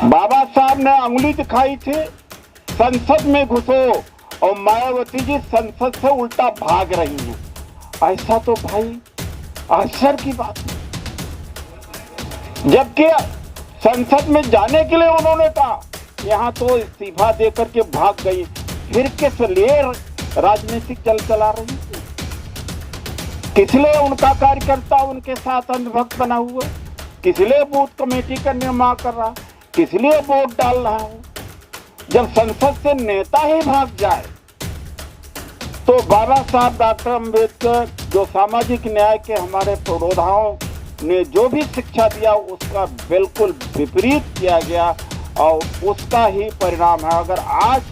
बाबा साहब ने उंगली दिखाई थी, संसद में घुसो, और मायावती जी संसद से उल्टा भाग रही हैं। ऐसा तो भाई आश्चर्य की बात है। जबकि संसद में जाने के लिए उन्होंने कहा, यहाँ तो इस्तीफा देकर के भाग गई, फिर किस लिए राजनीतिक चल चला रही थी? किस लिए उनका कार्यकर्ता उनके साथ अंधभक्त बना हुआ? किस लिए बूथ कमेटी का निर्माण कर रहा? किस लिए वोट डाल रहा है? जब संसद से नेता ही भाग जाए तो बाबा साहब डॉक्टर अम्बेडकर जो सामाजिक न्याय के हमारे पुरोधाओं ने जो भी शिक्षा दिया उसका बिल्कुल विपरीत किया गया, और उसका ही परिणाम है। अगर आज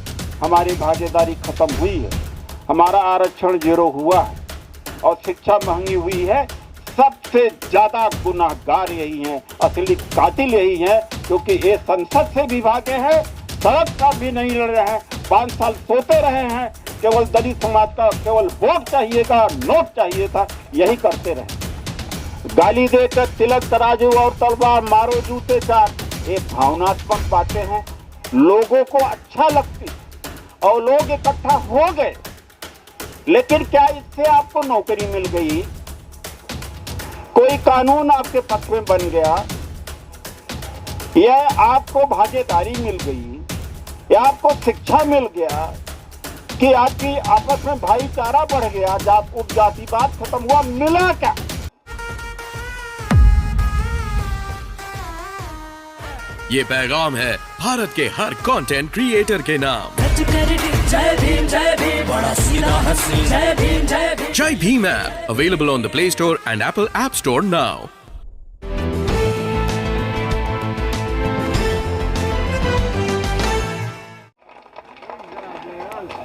हमारी भागीदारी खत्म हुई है, हमारा आरक्षण 0 हुआ है और शिक्षा महंगी हुई है, सबसे ज्यादा गुनाहगार यही हैं, असली कातिल यही हैं, क्योंकि ये संसद से भी भागे हैं, सड़क का भी नहीं लड़ रहे हैं, 5 साल सोते रहे हैं, केवल दलित समाज का केवल वोट चाहिए था, नोट चाहिए था, यही करते रहे। गाली देकर तिलक तराजू और तलवार मारो जूते चार, ये भावनात्मक बातें हैं, लोगों को अच्छा लगती और लोग इकट्ठा हो गए। लेकिन क्या इससे आपको नौकरी मिल गई? कोई कानून आपके पक्ष में बन गया? या आपको भागीदारी मिल गई? या आपको शिक्षा मिल गया कि आपकी आपस में भाईचारा बढ़ गया, जातिवाद खत्म हुआ? मिला क्या? ये पैगाम है भारत के हर कंटेंट क्रिएटर के नाम। जय भीम जय भीम, बड़ा सीधा हसीन, जय भीम जय भीम। जय Bhim app available on the play store and Apple app store now.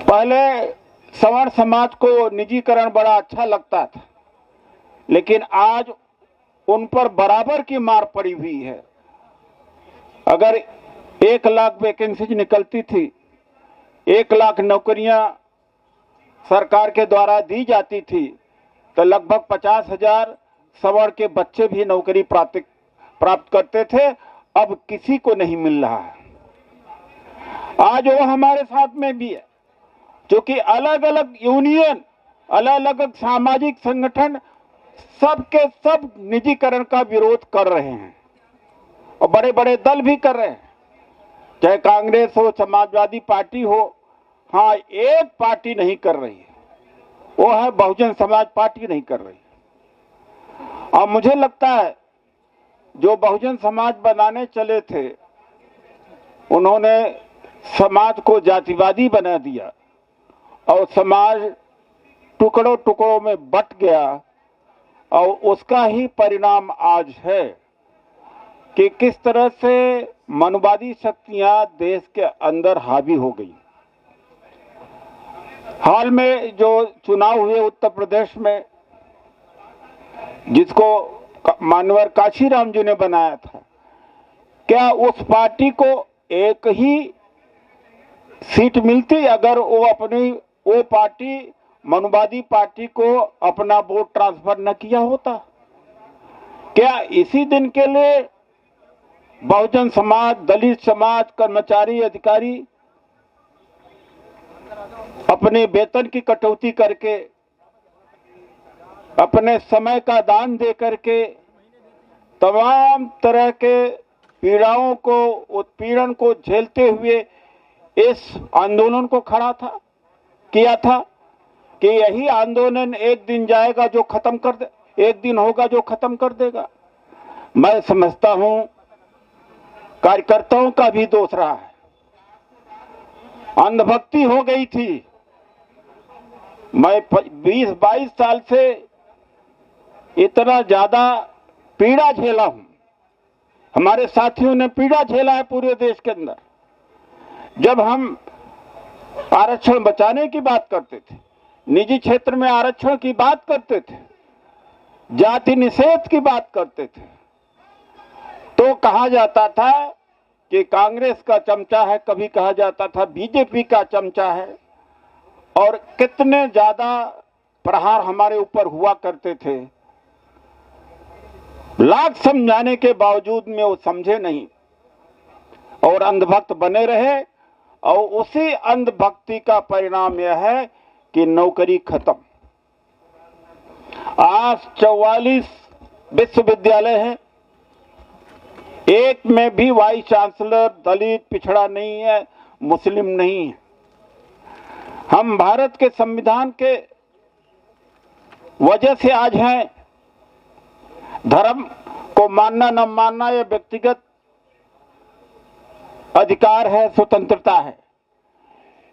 पहले सवर्ण समाज को निजीकरण बड़ा अच्छा लगता था, लेकिन आज उन पर बराबर की मार पड़ी हुई है। अगर 1 लाख वैकेंसी निकलती थी, 1 लाख नौकरियां सरकार के द्वारा दी जाती थी, तो लगभग 50,000 सवर्ण के बच्चे भी नौकरी प्राप्त करते थे। अब किसी को नहीं मिल रहा है। आज वो हमारे साथ में भी है, क्योंकि अलग अलग यूनियन, अलग अलग सामाजिक संगठन सब के सब निजीकरण का विरोध कर रहे हैं, और बड़े बड़े दल भी कर रहे हैं, चाहे कांग्रेस हो, समाजवादी पार्टी हो। हाँ, एक पार्टी नहीं कर रही है, वो है बहुजन समाज पार्टी नहीं कर रही। और मुझे लगता है जो बहुजन समाज बनाने चले थे, उन्होंने समाज को जातिवादी बना दिया और समाज टुकड़ों टुकड़ों में बट गया, और उसका ही परिणाम आज है कि किस तरह से मनुवादी शक्तियां देश के अंदर हावी हो गई। हाल में जो चुनाव हुए उत्तर प्रदेश में, जिसको मानवर काशीराम जी ने बनाया था, क्या उस पार्टी को एक ही सीट मिलती अगर वो पार्टी मनुवादी पार्टी को अपना वोट ट्रांसफर न किया होता? क्या इसी दिन के लिए बहुजन समाज, दलित समाज, कर्मचारी, अधिकारी अपने वेतन की कटौती करके, अपने समय का दान दे करके तमाम तरह के पीड़ाओं को, उत्पीड़न को झेलते हुए इस आंदोलन को खड़ा किया था कि यही आंदोलन एक दिन जाएगा जो खत्म कर दे, एक दिन होगा जो खत्म कर देगा। मैं समझता हूं कार्यकर्ताओं का भी दोष रहा है, अंधभक्ति हो गई थी। मैं 20-22 साल से इतना ज्यादा पीड़ा झेला हूं, हमारे साथियों ने पीड़ा झेला है पूरे देश के अंदर। जब हम आरक्षण बचाने की बात करते थे, निजी क्षेत्र में आरक्षण की बात करते थे, जाति निषेध की बात करते थे, तो कहा जाता था कि कांग्रेस का चमचा है, कभी कहा जाता था बीजेपी का चमचा है, और कितने ज्यादा प्रहार हमारे ऊपर हुआ करते थे। लाख समझाने के बावजूद में वो समझे नहीं, और अंधभक्त बने रहे, और उसी अंधभक्ति का परिणाम यह है कि नौकरी खत्म। आज 44 विश्वविद्यालय हैं, एक में भी वाइस चांसलर दलित पिछड़ा नहीं है, मुस्लिम नहीं है। हम भारत के संविधान के वजह से आज हैं। धर्म को मानना न मानना यह व्यक्तिगत अधिकार है, स्वतंत्रता है,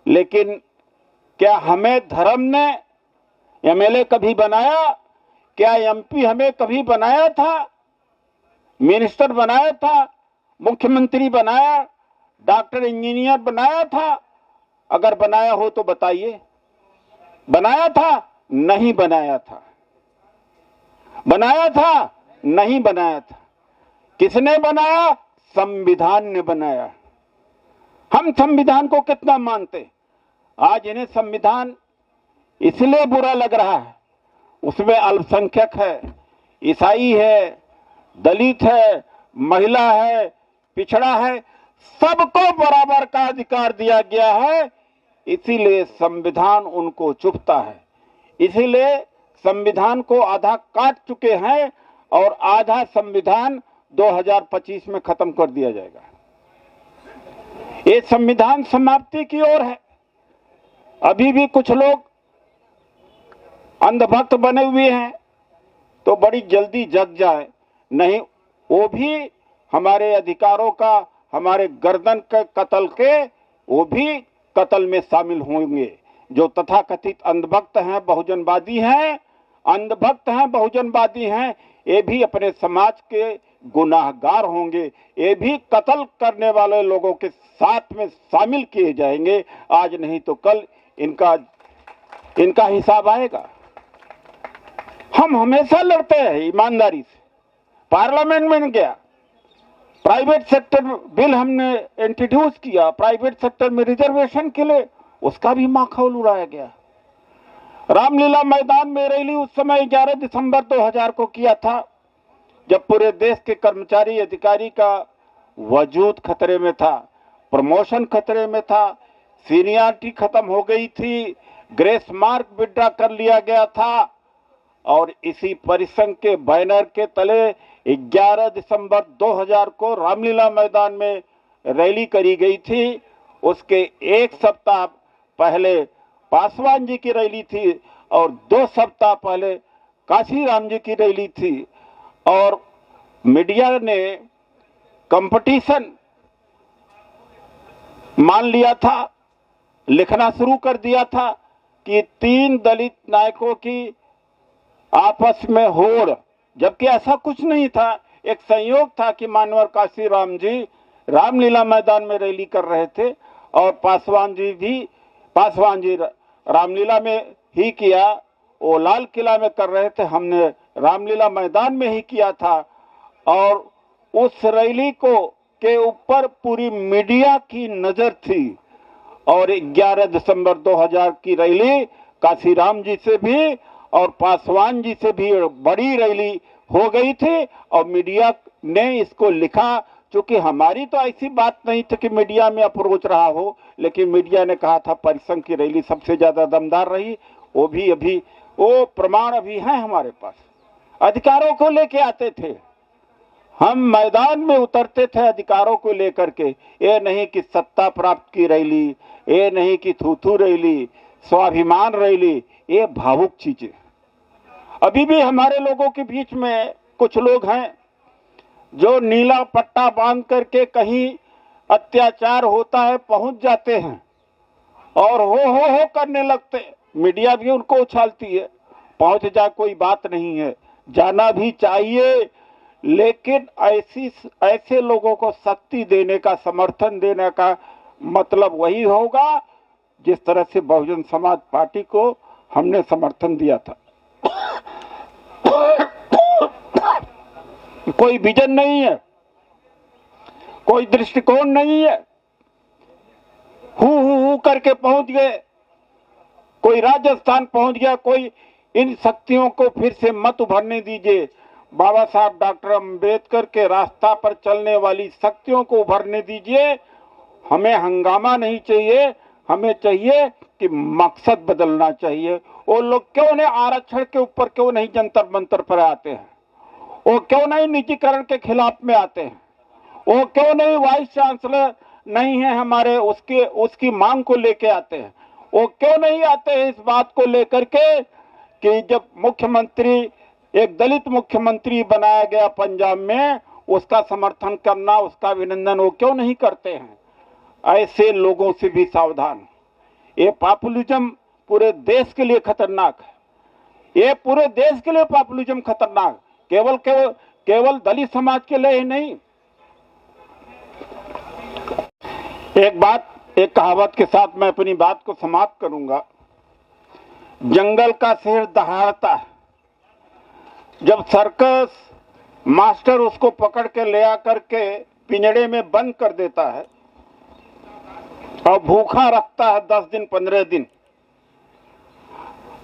लेकिन क्या हमें धर्म ने एमएलए कभी बनाया? क्या एमपी हमें कभी बनाया था? मिनिस्टर बनाया था? मुख्यमंत्री बनाया? डॉक्टर इंजीनियर बनाया था? अगर बनाया हो तो बताइए, बनाया था? नहीं बनाया था। बनाया था? नहीं बनाया था। किसने बनाया? संविधान ने बनाया। हम संविधान को कितना मानते? आज इन्हें संविधान इसलिए बुरा लग रहा है, उसमें अल्पसंख्यक है, ईसाई है, दलित है, महिला है, पिछड़ा है, सबको बराबर का अधिकार दिया गया है। इसीलिए संविधान उनको चुभता है। इसीलिए संविधान को आधा काट चुके हैं और आधा संविधान 2025 में खत्म कर दिया जाएगा। ये संविधान समाप्ति की ओर है। अभी भी कुछ लोग अंधभक्त बने हुए हैं, तो बड़ी जल्दी जग जाए नहीं, वो भी हमारे अधिकारों का, हमारे गर्दन के कत्ल के, वो भी कत्ल में शामिल होंगे। जो तथाकथित अंधभक्त हैं, बहुजनवादी हैं, अंधभक्त हैं, बहुजनवादी हैं, ये भी अपने समाज के गुनाहगार होंगे। ये भी कत्ल करने वाले लोगों के साथ में शामिल किए जाएंगे। आज नहीं तो कल इनका हिसाब आएगा। हम हमेशा लड़ते हैं ईमानदारी से। पार्लियामेंट में गया, प्राइवेट सेक्टर बिल हमने इंट्रोड्यूस किया, प्राइवेट सेक्टर में रिजर्वेशन के लिए, उसका भी माखौल उड़ाया गया। रामलीला मैदान में रैली उस समय 11 दिसंबर 2000 को किया था, जब पूरे देश के कर्मचारी अधिकारी का वजूद खतरे में था, प्रमोशन खतरे में था, सीनियरिटी खत्म हो गई थी, ग्रेस मार्क विड्रॉ कर लिया गया था। और इसी परिसंघ के बैनर के तले 11 दिसंबर 2000 को रामलीला मैदान में रैली करी गई थी। उसके एक सप्ताह पहले पासवान जी की रैली थी और 2 सप्ताह पहले काशीराम जी की रैली थी। और मीडिया ने कंपटीशन मान लिया था, लिखना शुरू कर दिया था कि 3 दलित नायकों की आपस में होड़, जबकि ऐसा कुछ नहीं था। एक संयोग था कि मानवर काशीराम जी रामलीला मैदान में रैली कर रहे थे और पासवान जी रामलीला में ही किया, वो लाल किला में कर रहे थे, हमने रामलीला मैदान में ही किया था। और उस रैली के ऊपर पूरी मीडिया की नजर थी। और 11 दिसंबर 2000 की रैली काशीराम जी से भी और पासवान जी से भी बड़ी रैली हो गई थी और मीडिया ने इसको लिखा। चूंकि हमारी तो ऐसी बात नहीं थी कि मीडिया में अप्रोच रहा हो, लेकिन मीडिया ने कहा था परिसंघ की रैली सबसे ज्यादा दमदार रही। वो भी अभी वो प्रमाण अभी है हमारे पास। अधिकारों को लेके आते थे, हम मैदान में उतरते थे अधिकारों को लेकर के। ये नहीं कि सत्ता प्राप्त की रैली, ये नहीं कि थूथू रैली, स्वाभिमान रैली, ये भावुक चीजें। अभी भी हमारे लोगों के बीच में कुछ लोग हैं जो नीला पट्टा बांध करके कहीं अत्याचार होता है पहुंच जाते हैं और हो करने लगते। मीडिया भी उनको उछालती है, पहुंच जाए कोई बात नहीं है, जाना भी चाहिए। लेकिन ऐसे लोगों को शक्ति देने का, समर्थन देने का मतलब वही होगा जिस तरह से बहुजन समाज पार्टी को हमने समर्थन दिया था। कोई विजन नहीं है, कोई दृष्टिकोण नहीं है, हु करके पहुंच गए, कोई राजस्थान पहुंच गया, कोई इन शक्तियों को फिर से मत उभरने दीजिए। बाबा साहब डॉक्टर अंबेडकर के रास्ता पर चलने वाली शक्तियों को उभरने दीजिए। हमें हंगामा नहीं चाहिए, हमें चाहिए कि मकसद बदलना चाहिए। वो लोग क्यों नहीं आरक्षण के ऊपर क्यों नहीं जंतर मंतर पर आते हैं? वो क्यों नहीं निजीकरण के खिलाफ में आते हैं? वो क्यों नहीं वाइस चांसलर नहीं है हमारे, उसकी मांग को लेके आते हैं? वो क्यों नहीं आते हैं इस बात को लेकर के कि जब मुख्यमंत्री एक दलित मुख्यमंत्री बनाया गया पंजाब में, उसका समर्थन करना, उसका अभिनंदन वो क्यों नहीं करते हैं? ऐसे लोगों से भी सावधान। ये पॉपुलिज्म पूरे देश के लिए खतरनाक है। ये पूरे देश के लिए पॉपुलिज्म खतरनाक, केवल दलित समाज के लिए ही नहीं। एक कहावत के साथ मैं अपनी बात को समाप्त करूंगा। जंगल का शेर दहाड़ता है। जब सर्कस मास्टर उसको पकड़ के ले आकर के पिंजड़े में बंद कर देता है और भूखा रखता है 10 दिन 15 दिन,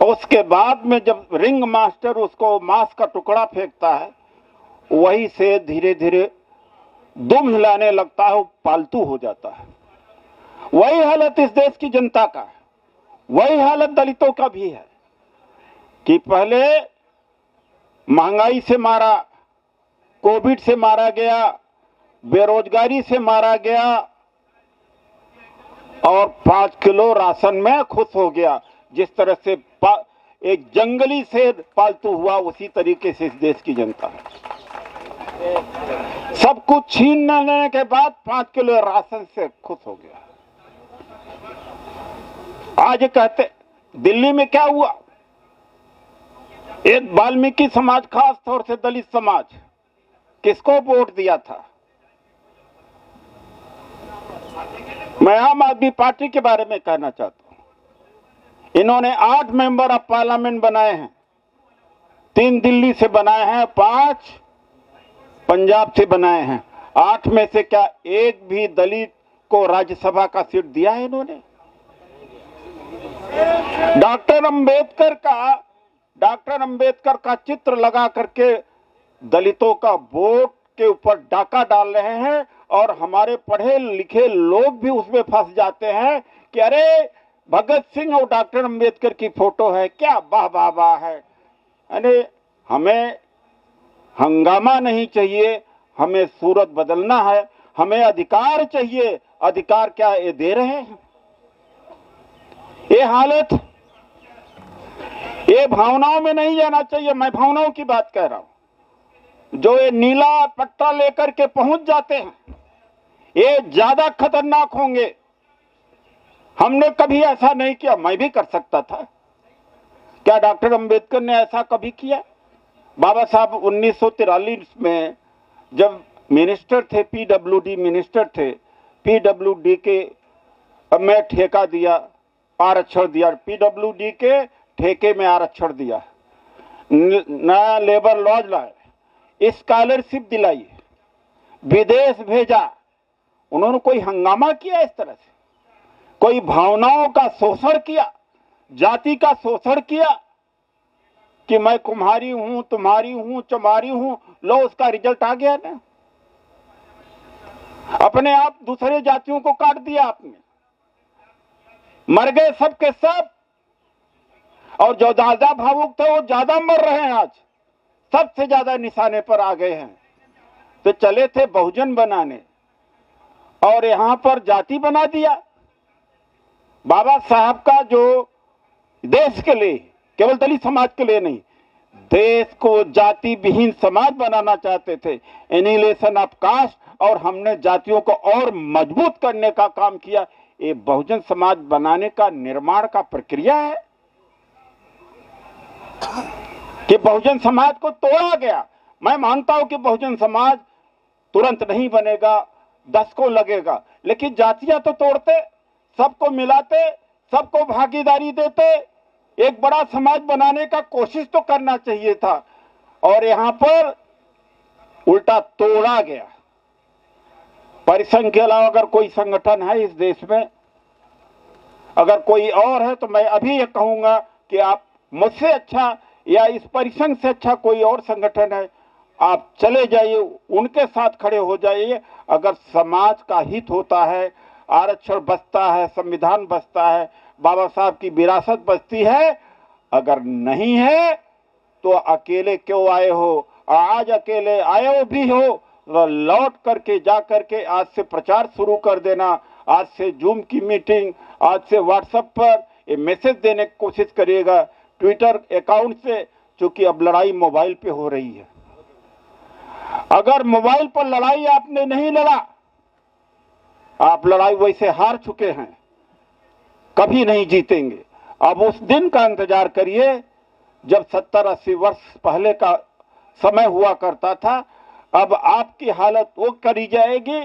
उसके बाद में जब रिंग मास्टर उसको मांस का टुकड़ा फेंकता है, वही से धीरे धीरे दुम हिलाने लगता है, वो पालतू हो जाता है। वही हालत इस देश की जनता का है, वही हालत दलितों का भी है कि पहले महंगाई से मारा, कोविड से मारा गया, बेरोजगारी से मारा गया और 5 किलो राशन में खुश हो गया। जिस तरह से एक जंगली शेर पालतू हुआ, उसी तरीके से इस देश की जनता है। सब कुछ छीन लेने के बाद 5 किलो राशन से खुश हो गया। आज कहते दिल्ली में क्या हुआ? एक वाल्मीकि समाज, खास तौर से दलित समाज, किसको वोट दिया था? मैं आम आदमी पार्टी के बारे में कहना चाहता हूं। इन्होंने 8 मेंबर ऑफ पार्लियामेंट बनाए हैं, 3 दिल्ली से बनाए हैं, 5 पंजाब से बनाए हैं। 8 में से क्या एक भी दलित को राज्यसभा का सीट दिया है इन्होंने? डॉक्टर अंबेडकर का चित्र लगा करके दलितों का वोट के ऊपर डाका डाल रहे हैं और हमारे पढ़े लिखे लोग भी उसमें फंस जाते हैं कि अरे भगत सिंह और डॉक्टर अंबेडकर की फोटो है, क्या वाह वाह वाह है। अरे हमें हंगामा नहीं चाहिए, हमें सूरत बदलना है, हमें अधिकार चाहिए। अधिकार क्या ये दे रहे हैं? ये हालत, ये भावनाओं में नहीं जाना चाहिए। मैं भावनाओं की बात कह रहा हूं। जो ये नीला पट्टा लेकर के पहुंच जाते हैं, ये ज्यादा खतरनाक होंगे। हमने कभी ऐसा नहीं किया, मैं भी कर सकता था। क्या डॉक्टर अंबेडकर ने ऐसा कभी किया? बाबा साहब 1943 में जब मिनिस्टर थे, पीडब्ल्यूडी मिनिस्टर थे, पीडब्ल्यूडी के में ठेका दिया, आरक्षण दिया, पीडब्ल्यूडी के ठेके में आरक्षण दिया, नया लेबर लॉज लाए, स्कॉलरशिप दिलाई, विदेश भेजा। उन्होंने कोई हंगामा किया इस तरह से? कोई भावनाओं का शोषण किया, जाति का शोषण किया कि मैं कुम्हारी हूं, तुम्हारी हूं, चमारी हूं? लो उसका रिजल्ट आ गया ना। अपने आप दूसरे जातियों को काट दिया आपने, मर गए सब के सब। और जो ज्यादा भावुक थे वो ज्यादा मर रहे हैं, आज सबसे ज्यादा निशाने पर आ गए हैं। तो चले थे बहुजन बनाने और यहां पर जाति बना दिया। बाबा साहब का जो देश के लिए, केवल दलित समाज के लिए नहीं, देश को जाति विहीन समाज बनाना चाहते थे, एनिहिलेशन ऑफ कास्ट, और हमने जातियों को और मजबूत करने का काम किया। ये बहुजन समाज बनाने का, निर्माण का प्रक्रिया है कि बहुजन समाज को तोड़ा गया। मैं मानता हूं कि बहुजन समाज तुरंत नहीं बनेगा, 10 को लगेगा, लेकिन जातियां तो तोड़ते, सबको मिलाते, सबको भागीदारी देते, एक बड़ा समाज बनाने का कोशिश तो करना चाहिए था। और यहां पर उल्टा तोड़ा गया। परिसंघ के अलावा अगर कोई संगठन है इस देश में, अगर कोई और है, तो मैं अभी ये कहूंगा कि आप मुझसे अच्छा या इस परिसंघ से अच्छा कोई और संगठन है, आप चले जाइए, उनके साथ खड़े हो जाइए। अगर समाज का हित होता है, आरक्षण बचता है, संविधान बचता है, बाबा साहब की विरासत बचती है। अगर नहीं है तो अकेले क्यों आए हो? आज अकेले आए हो भी हो तो लौट करके जा करके आज से प्रचार शुरू कर देना। आज से जूम की मीटिंग, आज से व्हाट्सएप पर ये मैसेज देने की कोशिश करिएगा, ट्विटर अकाउंट से, क्योंकि अब लड़ाई मोबाइल पे हो रही है। अगर मोबाइल पर लड़ाई आपने नहीं लड़ा, आप लड़ाई वैसे हार चुके हैं, कभी नहीं जीतेंगे। अब उस दिन का इंतजार करिए जब 70-80 वर्ष पहले का समय हुआ करता था। अब आपकी हालत वो करी जाएगी,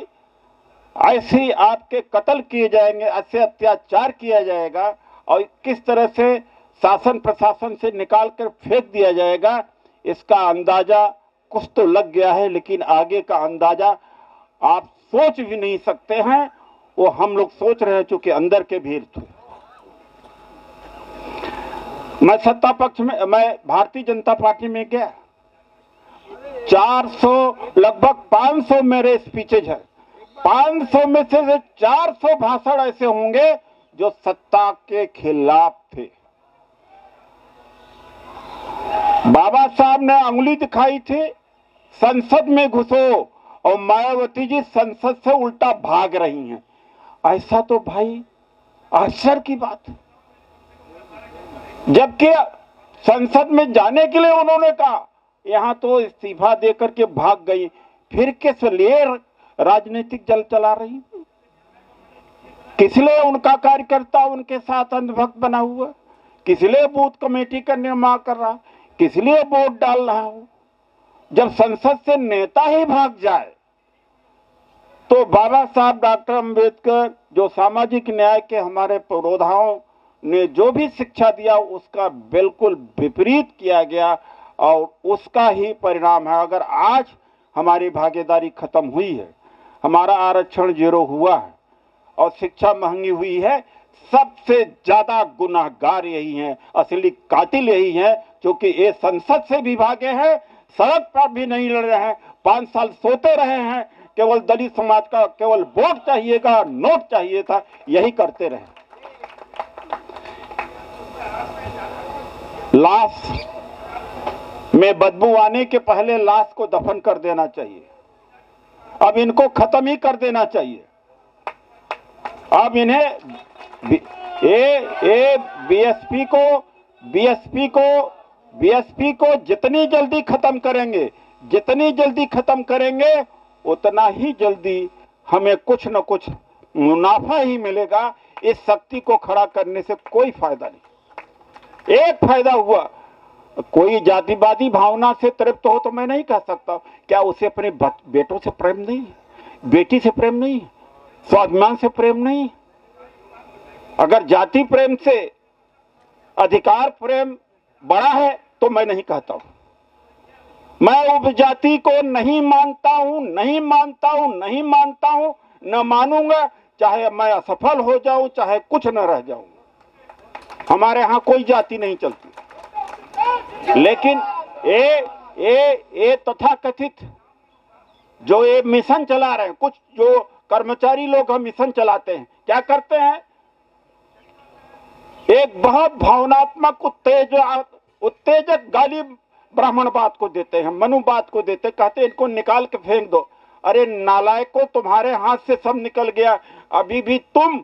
ऐसे आपके कत्ल किए जाएंगे, ऐसे अत्याचार किया जाएगा और किस तरह से शासन प्रशासन से निकाल कर फेंक दिया जाएगा, इसका अंदाजा कुछ तो लग गया है, लेकिन आगे का अंदाजा आप सोच भी नहीं सकते हैं। वो हम लोग सोच रहे हैं, चूंकि अंदर के भीड़ थे। मैं सत्ता पक्ष में, मैं भारतीय जनता पार्टी में गया, 400 लगभग 500 मेरे स्पीचेज है। 500 में से 400 भाषण ऐसे होंगे जो सत्ता के खिलाफ थे। बाबा साहब ने उंगली दिखाई थी, संसद में घुसो, और मायावती जी संसद से उल्टा भाग रही हैं। ऐसा तो भाई आश्चर्य की बात है। जबकि संसद में जाने के लिए उन्होंने कहा, यहां तो इस्तीफा देकर के भाग गई, फिर किस लिए राजनीतिक जल चला रही? किस लिए उनका कार्यकर्ता उनके साथ अंधभक्त बना हुआ? किस लिए बूथ कमेटी का निर्माण कर रहा? किस लिए वोट डाल रहा हो? जब संसद से नेता ही भाग जाए तो बाबा साहब डॉक्टर अंबेडकर, जो सामाजिक न्याय के हमारे पुरोधाओं ने जो भी शिक्षा दिया, उसका बिल्कुल विपरीत किया गया और उसका ही परिणाम है। अगर आज हमारी भागीदारी खत्म हुई है, हमारा आरक्षण 0 हुआ है और शिक्षा महंगी हुई है, सबसे ज्यादा गुनाहगार यही हैं, असली कातिल यही हैं, क्योंकि ये संसद से भी भागे हैं, सड़क पर भी नहीं लड़ रहे हैं, 5 साल सोते रहे हैं, केवल दलित समाज का केवल वोट चाहिएगा, नोट चाहिए था, यही करते रहे। लाश में बदबू आने के पहले लाश को दफन कर देना चाहिए। अब इनको खत्म ही कर देना चाहिए। अब इन्हें बीएसपी को जितनी जल्दी खत्म करेंगे उतना ही जल्दी हमें कुछ न कुछ मुनाफा ही मिलेगा। इस शक्ति को खड़ा करने से कोई फायदा नहीं। एक फायदा हुआ, कोई जातिवादी भावना से तृप्त हो तो मैं नहीं कह सकता, क्या उसे अपने बेटों से प्रेम नहीं, बेटी से प्रेम नहीं, स्वाभिमान से प्रेम नहीं? अगर जाति प्रेम से अधिकार प्रेम बड़ा है तो मैं नहीं कहता हूं। मैं उपजाति को नहीं मानता हूं, न मानूंगा, चाहे मैं असफल हो जाऊं, चाहे कुछ न रह जाऊं। हमारे यहां कोई जाति नहीं चलती। लेकिन ये तथाकथित जो ये मिशन चला रहे हैं, कुछ जो कर्मचारी लोग हम मिशन चलाते हैं, क्या करते हैं? एक बहुत भावनात्मक उत्तेजक गाली ब्राह्मणवाद को देते हैं, मनुवाद को देते, कहते हैं इनको निकाल के फेंक दो। अरे नालायकों, तुम्हारे हाथ से सब निकल गया, अभी भी तुम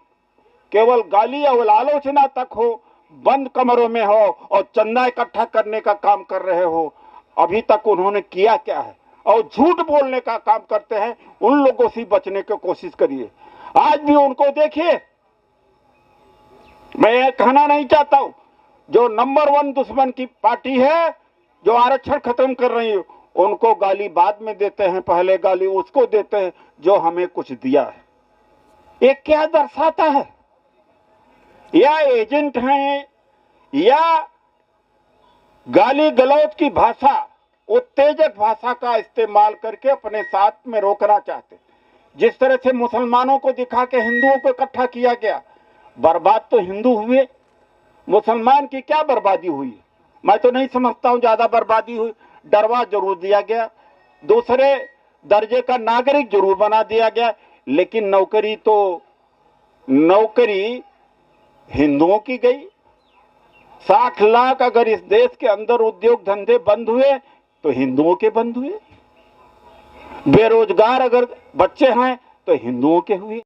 केवल गाली और आलोचना तक हो, बंद कमरों में हो और चंदा इकट्ठा करने का काम कर रहे हो। अभी तक उन्होंने किया क्या है? और झूठ बोलने का काम करते हैं। उन लोगों से बचने की कोशिश करिए। आज भी उनको देखिए, मैं ये कहना नहीं चाहता हूं, जो नंबर 1 दुश्मन की पार्टी है, जो आरक्षण खत्म कर रही है, उनको गाली बाद में देते हैं, पहले गाली उसको देते हैं जो हमें कुछ दिया है। ये क्या दर्शाता है? या एजेंट हैं, या गाली गलौज की भाषा, उत्तेजक भाषा का इस्तेमाल करके अपने साथ में रोकना चाहते। जिस तरह से मुसलमानों को दिखा के हिंदुओं को इकट्ठा किया गया, बर्बाद तो हिंदू हुए, मुसलमान की क्या बर्बादी हुई? मैं तो नहीं समझता हूं ज्यादा बर्बादी हुई। डरवा जरूर दिया गया, दूसरे दर्जे का नागरिक जरूर बना दिया गया, लेकिन नौकरी हिंदुओं की गई। 60 लाख अगर इस देश के अंदर उद्योग धंधे बंद हुए तो हिंदुओं के बंद हुए। बेरोजगार अगर बच्चे हैं तो हिंदुओं के हुए।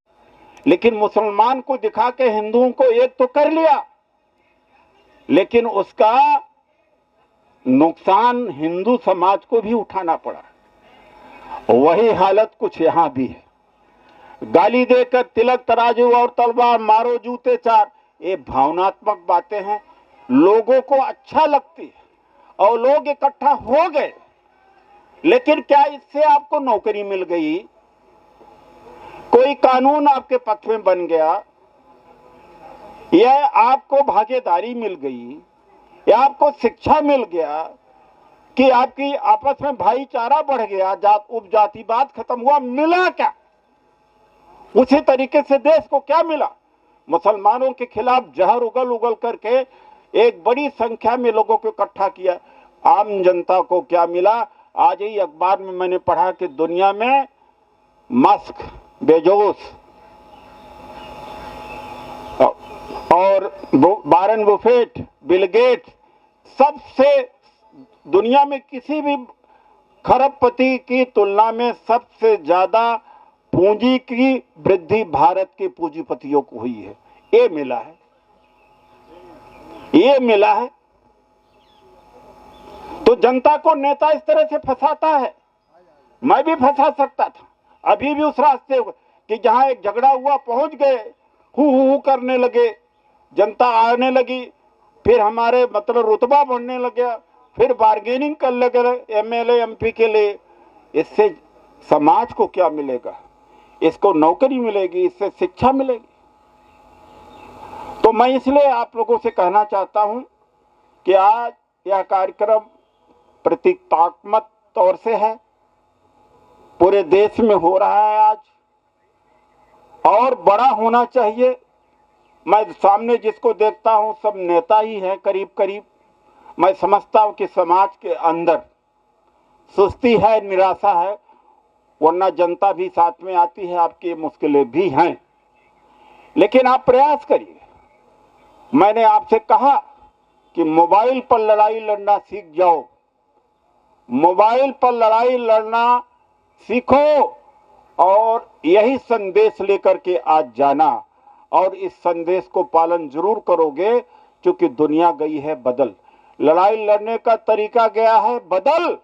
लेकिन मुसलमान को दिखा के हिंदुओं को एक तो कर लिया, लेकिन उसका नुकसान हिंदू समाज को भी उठाना पड़ा। वही हालत कुछ यहां भी है। गाली देकर तिलक तराजू और तलवार मारो जूते चार, ये भावनात्मक बातें हैं, लोगों को अच्छा लगती है और लोग इकट्ठा हो गए। लेकिन क्या इससे आपको नौकरी मिल गई? कोई कानून आपके पक्ष में बन गया? या आपको भागीदारी मिल गई? या आपको शिक्षा मिल गया कि आपकी आपस में भाईचारा बढ़ गया, उपजातिवाद खत्म हुआ? मिला क्या? उसी तरीके से देश को क्या मिला? मुसलमानों के खिलाफ जहर उगल उगल करके एक बड़ी संख्या में लोगों को इकट्ठा किया। आम जनता को क्या मिला? आज ही अखबार में मैंने पढ़ा कि दुनिया में मस्क, बेजोस और वारेन बफेट, बिल गेट्स, सबसे दुनिया में किसी भी खरबपति की तुलना में सबसे ज्यादा पूंजी की वृद्धि भारत के पूंजीपतियों को हुई है। ये मिला है, ये मिला है। तो जनता को नेता इस तरह से फंसाता है। मैं भी फंसा सकता था, अभी भी उस रास्ते कि जहां एक झगड़ा हुआ पहुंच गए, हु करने लगे, जनता आने लगी, फिर हमारे मतलब रुतबा बढ़ने लगा, फिर बार्गेनिंग कर लगे एमएलए एमपी के लिए। इससे समाज को क्या मिलेगा? इसको नौकरी मिलेगी, इससे शिक्षा मिलेगी। तो मैं इसलिए आप लोगों से कहना चाहता हूं कि आज यह कार्यक्रम प्रतीकात्मक तौर से है, पूरे देश में हो रहा है आज, और बड़ा होना चाहिए। मैं सामने जिसको देखता हूं सब नेता ही हैं करीब करीब। मैं समझता हूं कि समाज के अंदर सुस्ती है, निराशा है, वरना जनता भी साथ में आती है, आपकी मुश्किलें भी हैं, लेकिन आप प्रयास करिए। मैंने आपसे कहा कि मोबाइल पर लड़ाई लड़ना सीख जाओ, मोबाइल पर लड़ाई लड़ना सीखो और यही संदेश लेकर के आज जाना, और इस संदेश को पालन जरूर करोगे, क्योंकि दुनिया गई है बदल, लड़ाई लड़ने का तरीका गया है बदल,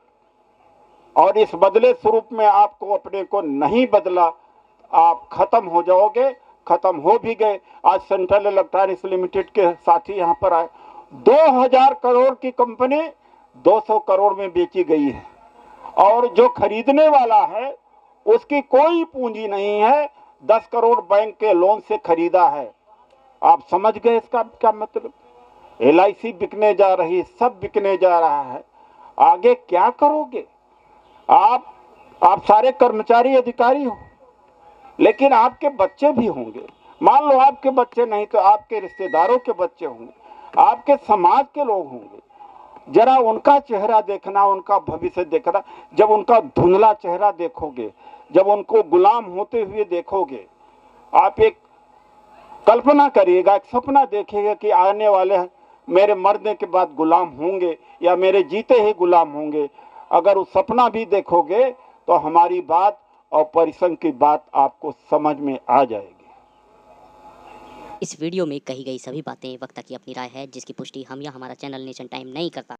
और इस बदले स्वरूप में आपको अपने को नहीं बदला, आप खत्म हो जाओगे। खत्म हो भी गए। आज सेंट्रल इलेक्ट्रॉनिक्स लिमिटेड के साथी यहाँ पर आए, 2000 करोड़ की कंपनी 200 करोड़ में बेची गई है, और जो खरीदने वाला है उसकी कोई पूंजी नहीं है, 10 करोड़ बैंक के लोन से खरीदा है। आप समझ गए इसका क्या मतलब? LIC बिकने जा रही, सब बिकने जा रहा है। आगे क्या करोगे? आप सारे कर्मचारी अधिकारी हो, लेकिन आपके बच्चे भी होंगे। मान लो आपके बच्चे नहीं तो आपके रिश्तेदारों के बच्चे होंगे, आपके समाज के लोग होंगे। जरा उनका चेहरा देखना, उनका भविष्य देखना। जब उनका धुंधला चेहरा देखोगे, जब उनको गुलाम होते हुए देखोगे, आप एक कल्पना करिएगा, एक सपना देखिएगा कि आने वाले मेरे मरने के बाद गुलाम होंगे या मेरे जीते ही गुलाम होंगे। अगर उस सपना भी देखोगे तो हमारी बात और परिसंघ की बात आपको समझ में आ जाएगी। इस वीडियो में कही गई सभी बातें वक्ता की अपनी राय है, जिसकी पुष्टि हम या हमारा चैनल नेशन टाइम नहीं करता।